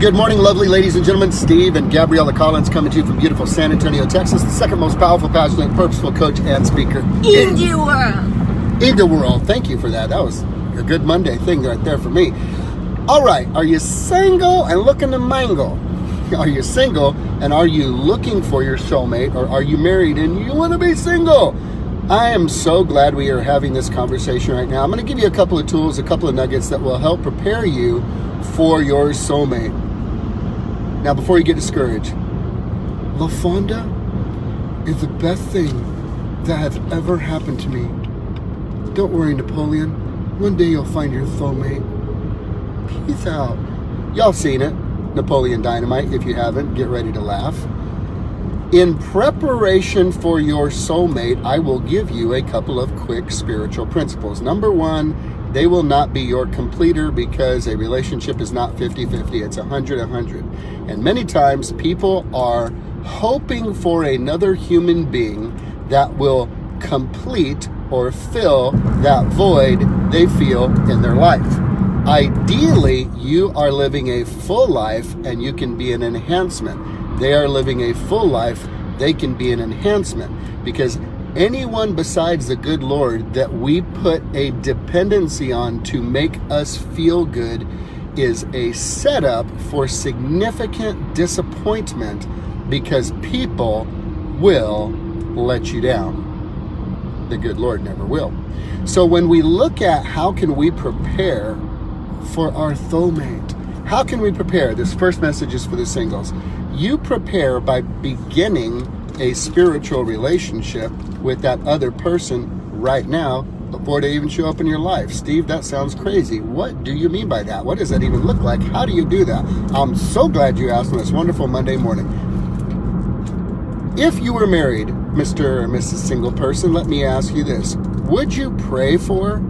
Good morning, lovely ladies and gentlemen. Steve and Gabriella Collins coming to you from beautiful San Antonio, Texas, the second most powerful, passionate, purposeful coach and speaker in the world. In the world. Thank you for that. That was a good Monday thing right there for me. All right. Are you single and looking to mingle? Are you single and are you looking for your soulmate, or are you married and you want to be single? I am so glad we are having this conversation right now. I'm going to give you a couple of tools, a couple of nuggets that will help prepare you for your soulmate. Now, before you get discouraged, LaFonda is the best thing that has ever happened to me. Don't worry, Napoleon. One day you'll find your soulmate. Peace out. Y'all seen it. Napoleon Dynamite. If you haven't, get ready to laugh. In preparation for your soulmate, I will give you a couple of quick spiritual principles. Number one, they will not be your completer, because a relationship is not 50-50. It's 100-100. And many times people are hoping for another human being that will complete or fill that void they feel in their life. Ideally, you are living a full life and you can be an enhancement. They are living a full life, they can be an enhancement, because anyone besides the good Lord that we put a dependency on to make us feel good is a setup for significant disappointment, because people will let you down. The good Lord never will. So when we look at how can we prepare for our soulmate, how can we prepare? This first message is for the singles. You prepare by beginning a spiritual relationship with that other person right now before they even show up in your life. Steve, that sounds crazy. What do you mean by that? What does that even look like? How do you do that? I'm so glad you asked on this wonderful Monday morning. If you were married, Mr. or Mrs. Single Person, let me ask you this. Would you pray for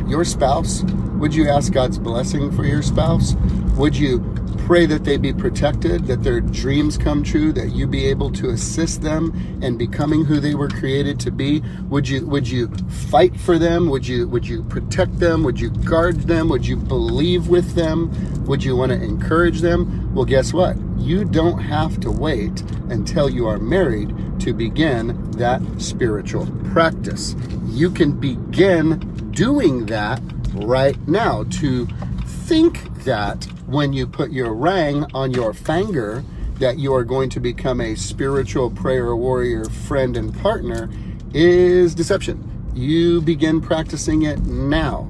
your spouse? Would you ask God's blessing for your spouse? Would you pray that they be protected, that their dreams come true, that you be able to assist them in becoming who they were created to be? Would you fight for them? Would you protect them? Would you guard them? Would you believe with them? Would you want to encourage them? Well, guess what? You don't have to wait until you are married to begin that spiritual practice. You can begin doing that right now. To think that when you put your ring on your finger that you are going to become a spiritual prayer warrior, friend, and partner is deception. You begin practicing it now.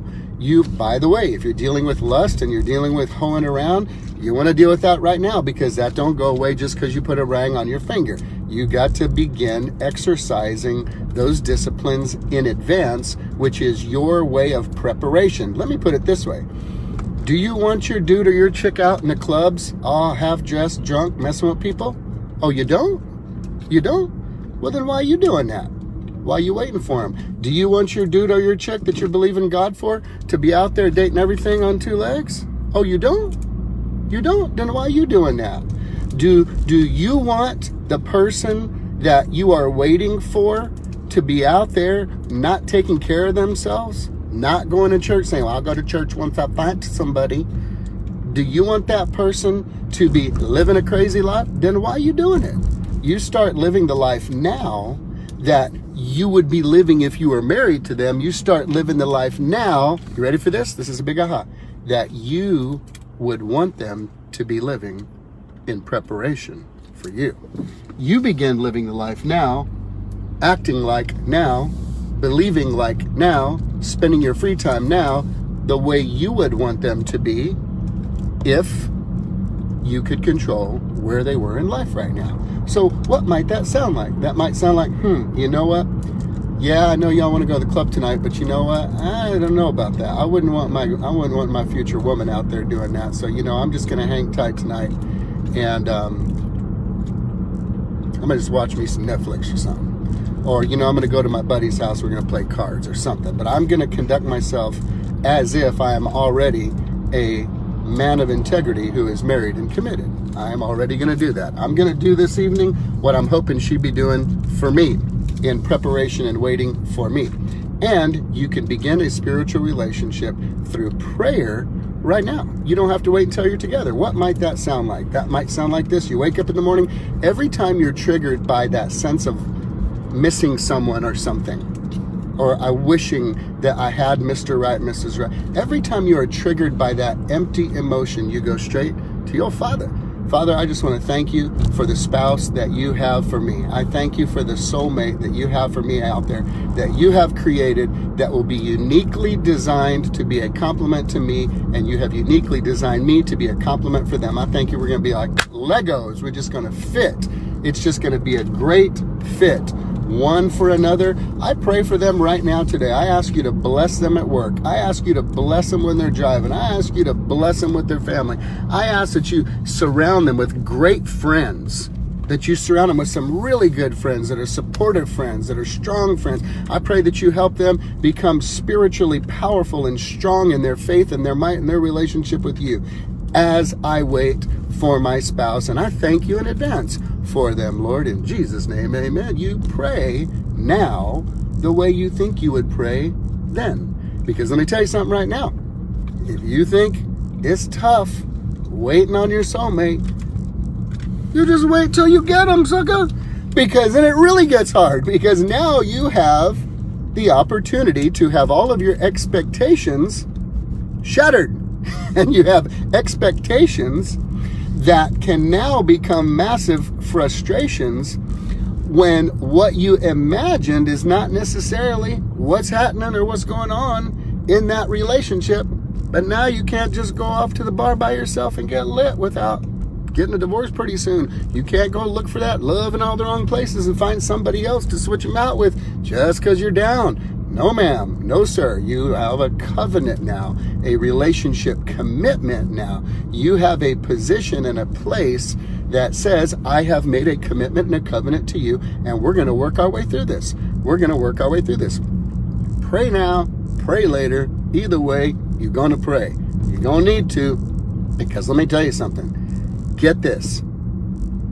By the way, if you're dealing with lust and you're dealing with hoeing around, you want to deal with that right now, because that don't go away just because you put a ring on your finger. You got to begin exercising those disciplines in advance, which is your way of preparation. Let me put it this way. Do you want your dude or your chick out in the clubs, all half-dressed, drunk, messing with people? Oh, you don't? You don't? Well, then why are you doing that? Why are you waiting for him? Do you want your dude or your chick that you're believing God for to be out there dating everything on two legs? Oh, you don't? You don't? Then why are you doing that? Do you want the person that you are waiting for to be out there not taking care of themselves? Not going to church, saying, well, I'll go to church once I find somebody. Do you want that person to be living a crazy life? Then why are you doing it? You start living the life now that you would be living if you were married to them. You start living the life now. You ready for this? This is a big aha. That you would want them to be living in preparation for you. You begin living the life now, acting like now, believing like now, spending your free time now the way you would want them to be if you could control where they were in life right now. So what might that sound like? That might sound like, you know what? Yeah, I know y'all want to go to the club tonight, but you know what? I don't know about that. I wouldn't want my future woman out there doing that. So, I'm just going to hang tight tonight, and I'm going to just watch me some Netflix or something. Or, I'm going to go to my buddy's house. We're going to play cards or something. But I'm going to conduct myself as if I am already a man of integrity who is married and committed. I am already going to do that. I'm going to do this evening what I'm hoping she'd be doing for me in preparation and waiting for me. And you can begin a spiritual relationship through prayer right now. You don't have to wait until you're together. What might that sound like? That might sound like this. You wake up in the morning. Every time you're triggered by that sense of missing someone or something, or wishing that I had Mr. Right, Mrs. Right. Every time you are triggered by that empty emotion, you go straight to your Father. Father, I just want to thank you for the spouse that you have for me. I thank you for the soulmate that you have for me out there, that you have created, that will be uniquely designed to be a complement to me, and you have uniquely designed me to be a complement for them. I thank you. We're going to be like Legos. We're just going to fit. It's just going to be a great fit, one for another. I pray for them right now today. I ask you to bless them at work. I ask you to bless them when they're driving. I ask you to bless them with their family. I ask that you surround them with great friends, that you surround them with some really good friends that are supportive friends, that are strong friends. I pray that you help them become spiritually powerful and strong in their faith and their might and their relationship with you as I wait for my spouse. And I thank you in advance for them, Lord, in Jesus' name, amen. You pray now the way you think you would pray then. Because let me tell you something right now. If you think it's tough waiting on your soulmate, you just wait till you get them, sucker. Because then it really gets hard. Because now you have the opportunity to have all of your expectations shattered. And you have expectations that can now become massive frustrations when what you imagined is not necessarily what's happening or what's going on in that relationship. But now you can't just go off to the bar by yourself and get lit without getting a divorce pretty soon. You can't go look for that love in all the wrong places and find somebody else to switch them out with just because you're down. No, ma'am. No, sir. You have a covenant now, a relationship commitment now. You have a position and a place that says, I have made a commitment and a covenant to you, and we're going to work our way through this. We're going to work our way through this. Pray now, pray later. Either way, you're going to pray. You're going to need to, because let me tell you something. Get this.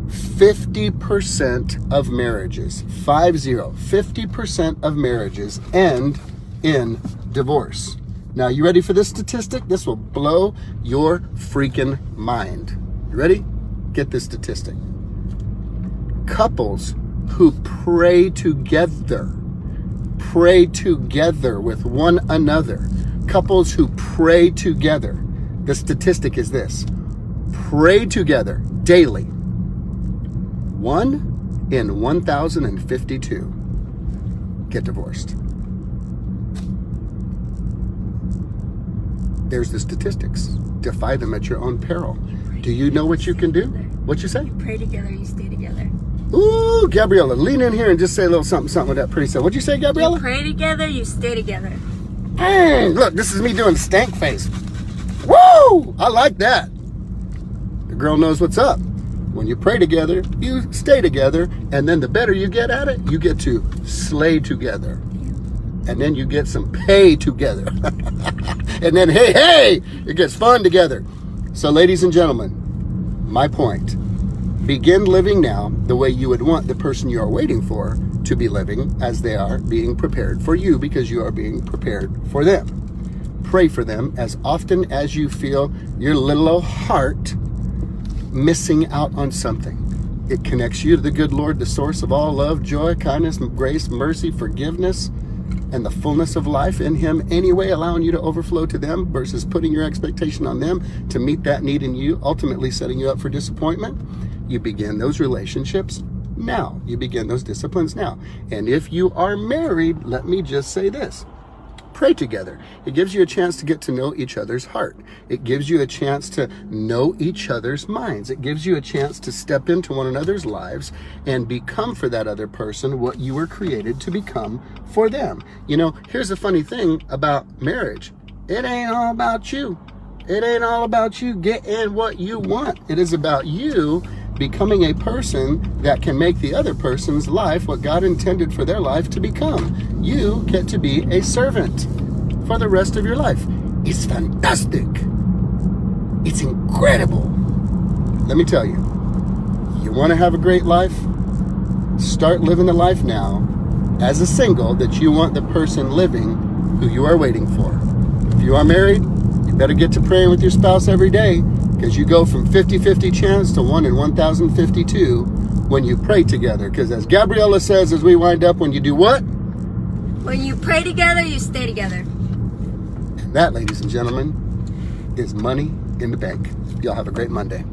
50% of marriages, 50% of marriages end in divorce. Now, you ready for this statistic? This will blow your freaking mind. You ready? Get this statistic. Couples who pray together with one another, couples who pray together, the statistic is this: pray together daily. 1 in 1,052 get divorced. There's the statistics. Defy them at your own peril. Do you know what you can do? What you say? You pray together, you stay together. Ooh, Gabriella, lean in here and just say a little something with that pretty stuff. What'd you say, Gabriella? You pray together, you stay together. Dang, look, this is me doing stank face. Woo! I like that. The girl knows what's up. When you pray together, you stay together, and then the better you get at it, you get to slay together. And then you get some pay together. And then, hey, it gets fun together. So, ladies and gentlemen, my point. Begin living now the way you would want the person you are waiting for to be living, as they are being prepared for you, because you are being prepared for them. Pray for them as often as you feel your little old heart missing out on something. It connects you to the good Lord, the source of all love, joy, kindness, grace, mercy, forgiveness, and the fullness of life in Him anyway, allowing you to overflow to them versus putting your expectation on them to meet that need in you, ultimately setting you up for disappointment. You begin those relationships now. You begin those disciplines now. And if you are married, let me just say this. Pray together. It gives you a chance to get to know each other's heart. It gives you a chance to know each other's minds. It gives you a chance to step into one another's lives and become for that other person what you were created to become for them. You know, here's the funny thing about marriage. It ain't all about you. It ain't all about you getting what you want. It is about you becoming a person that can make the other person's life what God intended for their life to become. You get to be a servant for the rest of your life. It's fantastic. It's incredible. Let me tell you, you want to have a great life? Start living the life now as a single that you want the person living who you are waiting for. If you are married, You better get to praying with your spouse every day, because you go from 50-50 chance to 1 in 1,052 when you pray together. Because as Gabriella says as we wind up, when you do what? When you pray together, you stay together. And that, ladies and gentlemen, is money in the bank. Y'all have a great Monday.